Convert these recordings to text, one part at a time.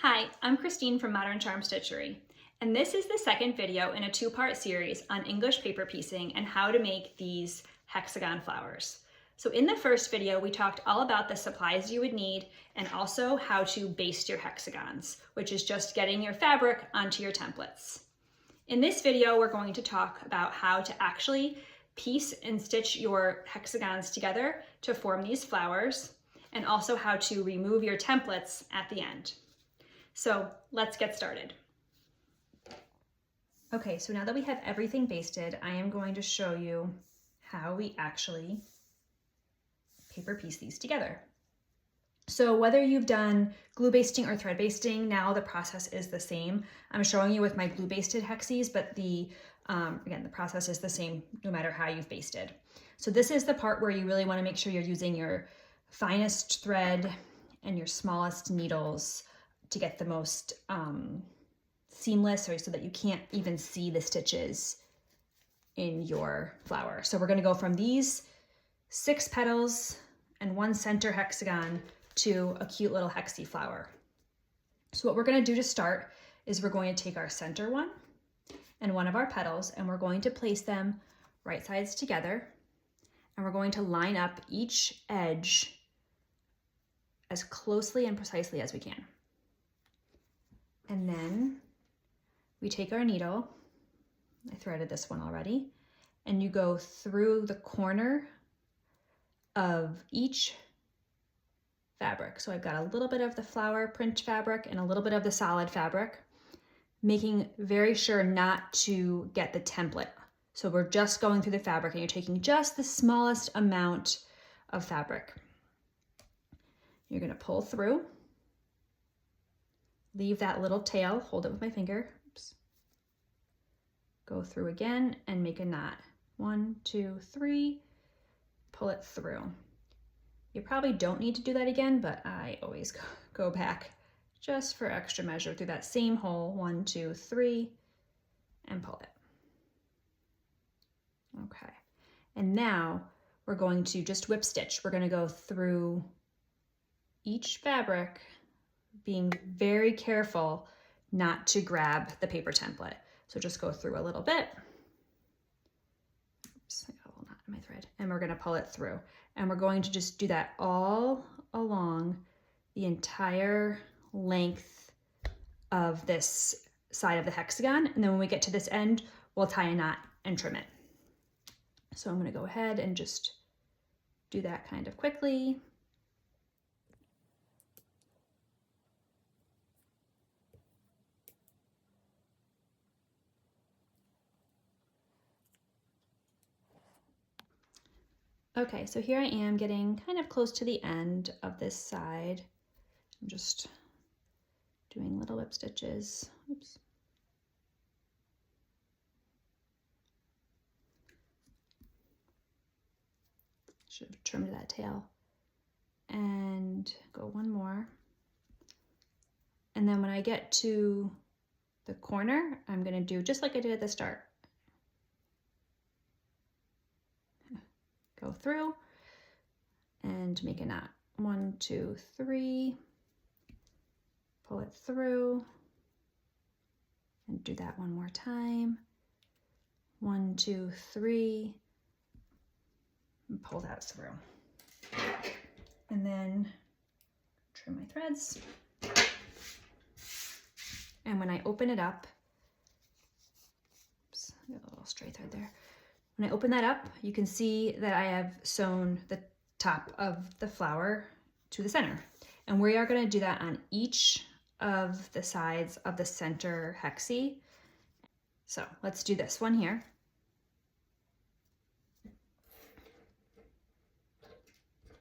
Hi, I'm Christine from Modern Charm Stitchery, and this is the second video in a two-part series on English paper piecing and how to make these hexagon flowers. So in the first video, we talked all about the supplies you would need and also how to baste your hexagons, which is just getting your fabric onto your templates. In this video, we're going to talk about how to actually piece and stitch your hexagons together to form these flowers, and also how to remove your templates at the end. So let's get started. Okay, so now that we have everything basted, I am going to show you how we actually paper piece these together. So whether you've done glue basting or thread basting, now the process is the same. I'm showing you with my glue basted hexies, but again, the process is the same no matter how you've basted. So this is the part where you really want to make sure you're using your finest thread and your smallest needles to get the most seamless, or so that you can't even see the stitches in your flower. So we're going to go from these 6 petals and 1 center hexagon to a cute little hexie flower. So what we're going to do to start is we're going to take our center one and one of our petals, and we're going to place them right sides together, and we're going to line up each edge as closely and precisely as we can. And then we take our needle, I threaded this one already, and you go through the corner of each fabric. So I've got a little bit of the flower print fabric and a little bit of the solid fabric, making very sure not to get the template. So we're just going through the fabric and you're taking just the smallest amount of fabric. You're going to pull through. Leave that little tail, hold it with my finger. Oops. Go through again and make a knot. 1, 2, 3, pull it through. You probably don't need to do that again, but I always go back just for extra measure through that same hole. 1, 2, 3, and pull it. Okay, and now we're going to just whip stitch. We're going to go through each fabric, being very careful not to grab the paper template. So just go through a little bit. Oops, I got a little knot in my thread. And we're gonna pull it through. And we're going to just do that all along the entire length of this side of the hexagon. And then when we get to this end, we'll tie a knot and trim it. So I'm gonna go ahead and just do that kind of quickly. Okay, so here I am getting kind of close to the end of this side. I'm just doing little whip stitches. Oops. Should have trimmed that tail. And go one more. And then when I get to the corner, I'm gonna do just like I did at the start. Go through and make a knot. 1, 2, 3, pull it through, and do that one more time. 1, 2, 3, and pull that through. And then trim my threads. And when I open it up, oops, I got a little stray thread there. When I open that up, you can see that I have sewn the top of the flower to the center. And we are going to do that on each of the sides of the center hexie. So let's do this one here.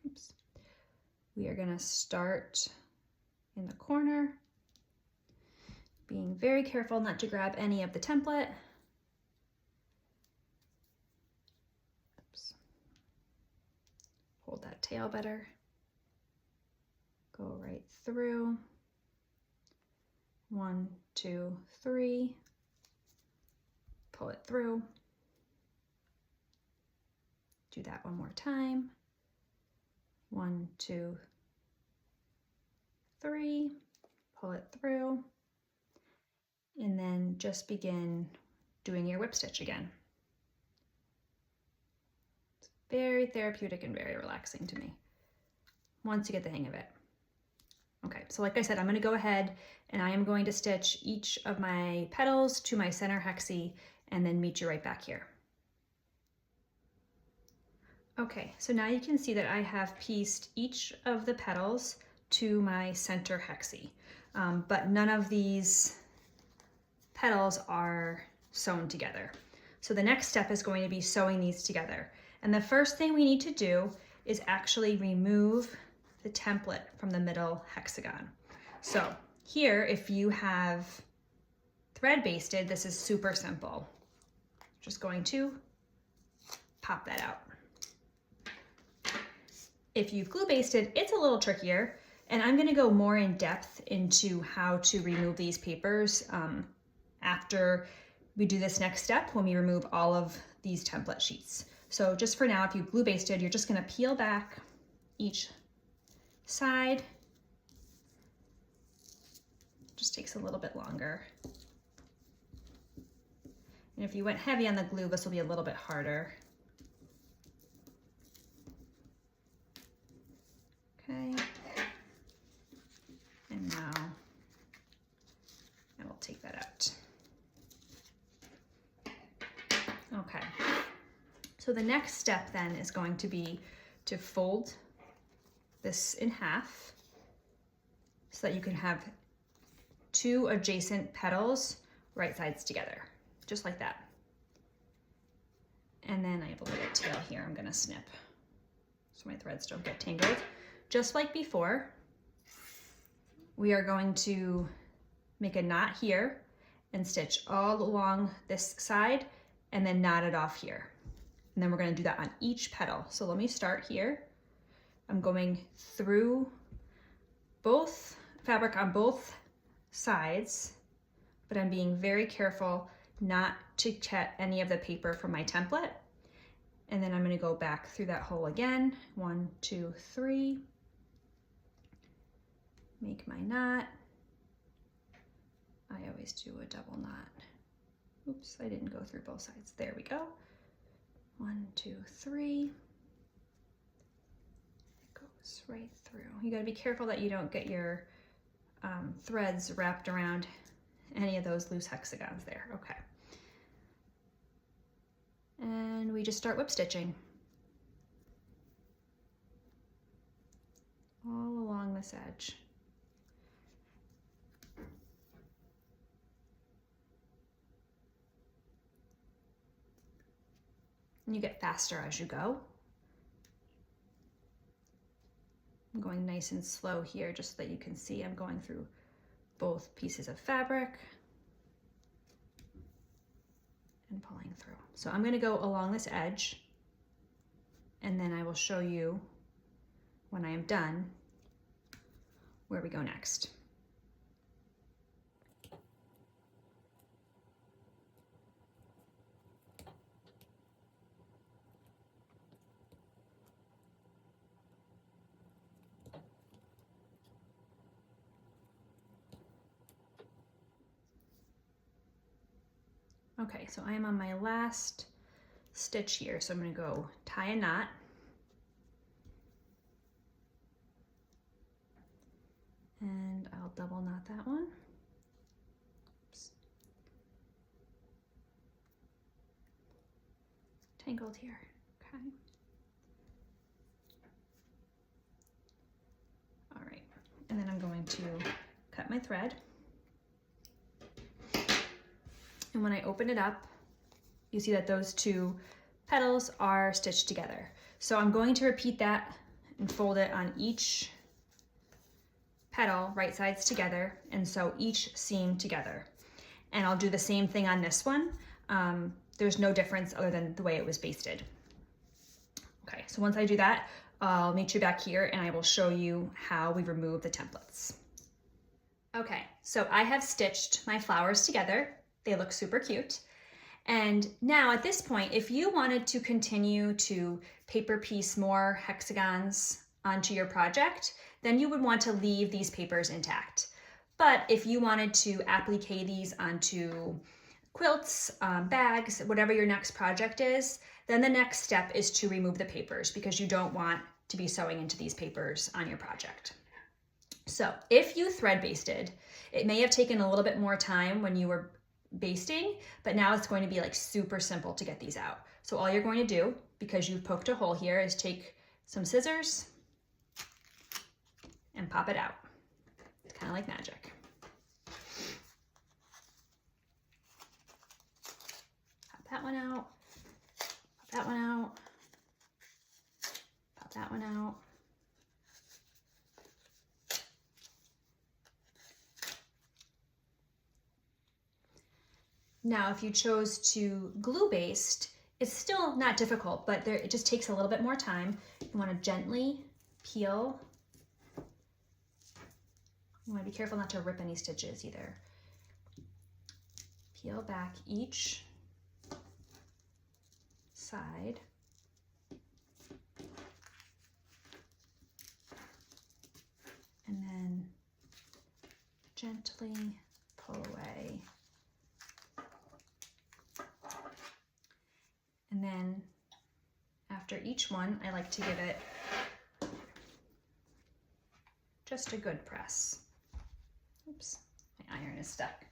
Oops. We are going to start in the corner, being very careful not to grab any of the template. Hold that tail better. Go right through. 1, 2, 3. Pull it through. Do that one more time. 1, 2, 3. pull it through, and then just begin doing your whip stitch again. It's very therapeutic and very relaxing to me once you get the hang of it. Okay, so like I said, I'm going to go ahead and I am going to stitch each of my petals to my center hexie and then meet you right back here. Okay, so now you can see that I have pieced each of the petals to my center hexie, but none of these petals are sewn together. So the next step is going to be sewing these together. And the first thing we need to do is actually remove the template from the middle hexagon. So here, if you have thread basted, this is super simple. Just going to pop that out. If you've glue basted, it's a little trickier, and I'm gonna go more in depth into how to remove these papers after we do this next step, when we remove all of these template sheets. So just for now, if you glue basted, you're just gonna peel back each side. Just takes a little bit longer. And if you went heavy on the glue, this will be a little bit harder. Okay. And now I will take that out. Okay. So the next step then is going to be to fold this in half so that you can have two adjacent petals right sides together, just like that. And then I have a little tail here I'm gonna snip so my threads don't get tangled. Just like before, we are going to make a knot here and stitch all along this side and then knot it off here. And then we're gonna do that on each petal. So let me start here. I'm going through both fabric on both sides, but I'm being very careful not to cut any of the paper from my template. And then I'm going to go back through that hole again. 1, 2, 3. Make my knot. I always do a double knot. Oops, I didn't go through both sides. There we go. 1, 2, 3. Right through. You got to be careful that you don't get your threads wrapped around any of those loose hexagons there. Okay. And we just start whip stitching all along this edge. And you get faster as you go. I'm going nice and slow here just so that you can see I'm going through both pieces of fabric and pulling through. So I'm going to go along this edge and then I will show you when I am done where we go next. Okay, so I am on my last stitch here, so I'm going to go tie a knot. And I'll double knot that one. Oops. Tangled here, okay. All right, and then I'm going to cut my thread. And when I open it up, you see that those two petals are stitched together. So I'm going to repeat that and fold it on each petal, right sides together, and sew each seam together. And I'll do the same thing on this one. There's no difference other than the way it was basted. Okay, so once I do that, I'll meet you back here and I will show you how we remove the templates. Okay, so I have stitched my flowers together. They look super cute. And now at this point, if you wanted to continue to paper piece more hexagons onto your project, then you would want to leave these papers intact. But if you wanted to applique these onto quilts, bags, whatever your next project is, then the next step is to remove the papers because you don't want to be sewing into these papers on your project. So if you thread basted, it may have taken a little bit more time when you were basting, but now it's going to be like super simple to get these out. So all you're going to do, because you've poked a hole here, is take some scissors and pop it out. It's kind of like magic. Pop that one out, pop that one out, pop that one out. Now, if you chose to glue baste, it's still not difficult, but it just takes a little bit more time. You want to gently peel. You want to be careful not to rip any stitches either. Peel back each side. And then gently pull away. And then after each one, I like to give it just a good press. Oops, my iron is stuck.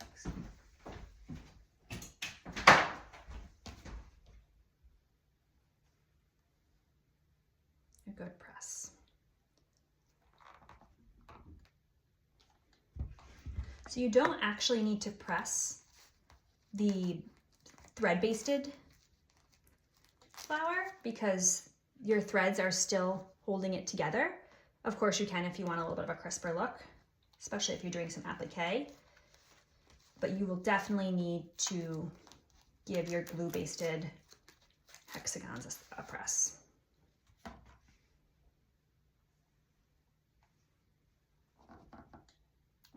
A good press. So you don't actually need to press the thread basted flower because your threads are still holding it together. Of course you can if you want a little bit of a crisper look, especially if you're doing some applique, but you will definitely need to give your glue basted hexagons a press.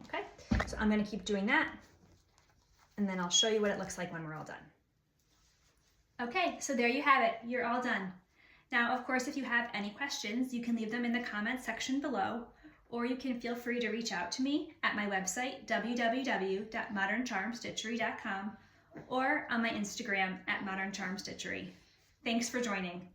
Okay, so I'm going to keep doing that and then I'll show you what it looks like when we're all done. Okay, so there you have it. You're all done. Now, of course, if you have any questions, you can leave them in the comments section below, or you can feel free to reach out to me at my website, www.moderncharmstitchery.com, or on my Instagram at moderncharmstitchery. Thanks for joining.